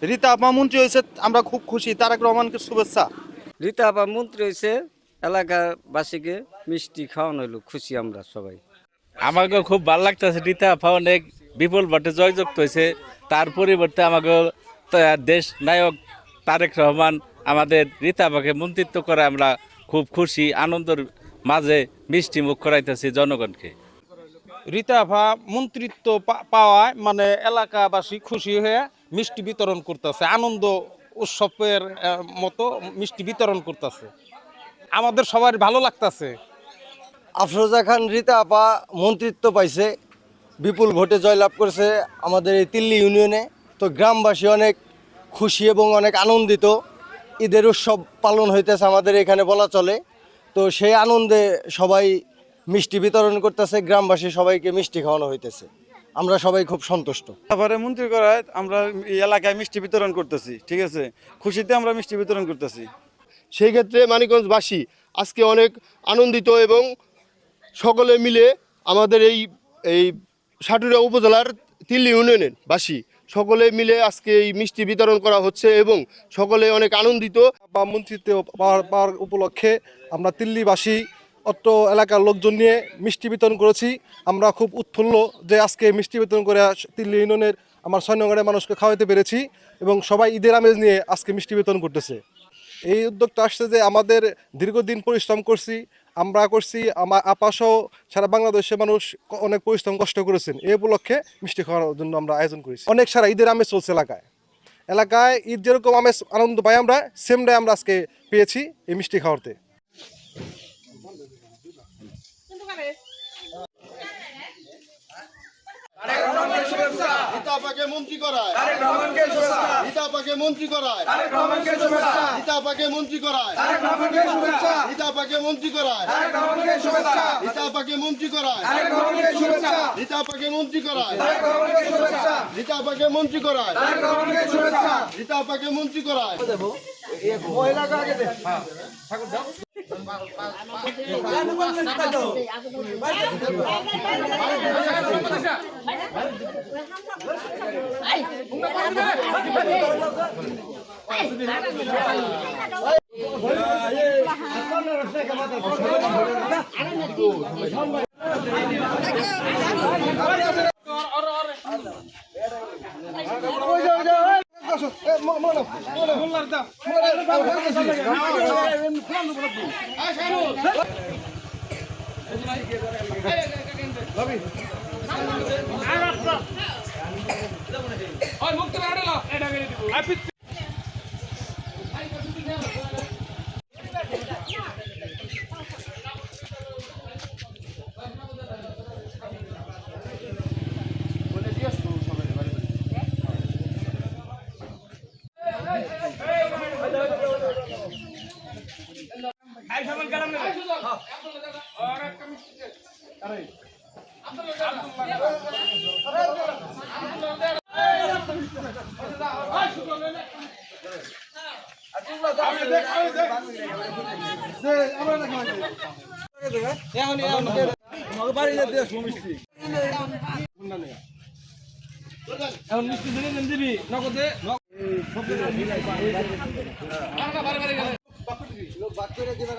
রীতা আপা মন্ত্রী হয়েছে, আমরা খুব খুশি। তারেক রহমানকে শুভেচ্ছা। রীতা আপা মন্ত্রী হয়েছে, এলাকাবাসীকে মিষ্টি খাওয়ানো হইলো, খুশি আমরা সবাই। আমাকে খুব ভালো লাগতেছে, রীতা আপা অনেক বিপুল ভোটে জয়যুক্ত হয়েছে। তার পরিবর্তে আমাকে দেশ নায়ক তারেক রহমান আমাদের রীতা আপাকে মন্ত্রিত্ব করে আমরা খুব খুশি, আনন্দের মাঝে মিষ্টি মুখ করাইতেছি জনগণকে। রীতা আফা মন্ত্রিত্ব পাওয়ায় মানে এলাকাবাসী খুশি হয়ে মিষ্টি বিতরণ করতেছে, আনন্দ উৎসবের মতো মিষ্টি বিতরণ করতেছে। আমাদের সবার ভালো লাগতেছে। আফরোজা খান রীতা আপা মন্ত্রিত্ব পাইছে, বিপুল ভোটে জয়লাভ করেছে আমাদের এই তিল্লি ইউনিয়নে। তো গ্রামবাসী অনেক খুশি এবং অনেক আনন্দিত। ঈদের উৎসব পালন হইতেছে আমাদের এখানে বলা চলে। তো সেই আনন্দে সবাই মিষ্টি বিতরণ করতেছে, গ্রামবাসী সবাইকে মিষ্টি খাওয়ানো হইতেছে। আমরা সবাই খুব সন্তুষ্ট। তারপরে মন্ত্রী করায় আমরা এই এলাকায় মিষ্টি বিতরণ করতেছি, ঠিক আছে, খুশিতে আমরা মিষ্টি বিতরণ করতেছি। সেই ক্ষেত্রে মানিকগঞ্জবাসী আজকে অনেক আনন্দিত এবং সকলে মিলে আমাদের এই সাটুরিয়া উপজেলার তিল্লি ইউনিয়নের বাসী সকলে মিলে আজকে এই মিষ্টি বিতরণ করা হচ্ছে এবং সকলে অনেক আনন্দিত। বা মন্ত্রিত্ব পাওয়ার উপলক্ষে আমরা তিল্লিবাসী অত্র এলাকার লোকজন নিয়ে মিষ্টি বিতরণ করেছি। আমরা খুব উৎফুল্ল যে আজকে মিষ্টি বিতরণ করে তিল্লি ইউনিয়নের আমার 6 নং ওয়ার্ডের মানুষকে খাওয়াতে পেরেছি এবং সবাই ঈদের আমেজ নিয়ে আজকে মিষ্টি বিতরণ করতেছে। এই উদ্যোগটা আসছে যে আমাদের দীর্ঘদিন পরিশ্রম করছি, আমরা করছি, আমার আপাসহ সারা বাংলাদেশের মানুষ অনেক পরিশ্রম কষ্ট করেছেন। এই উপলক্ষে মিষ্টি খাওয়ার জন্য আমরা আয়োজন করেছি। অনেক সারা ঈদের আমেজ চলছে এলাকায় ঈদ যেরকম আমেজ আনন্দ পাই আমরা, সেমটাই আমরা আজকে পেয়েছি এই মিষ্টি খাওয়াতে। রীতা আপাকে মন্ত্রী করায়, রীতা আপাকে মন্ত্রী করায়, রীতা আপাকে মন্ত্রী করায়, রীতা আপাকে মন্ত্রী করায়, রীতা আপাকে মন্ত্রী করায়, রীতা আপাকে মন্ত্রী করায়, রীতা আপাকে মন্ত্রী করায়, রীতা আপাকে মন্ত্রী করায়।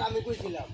আমি কইছিলাম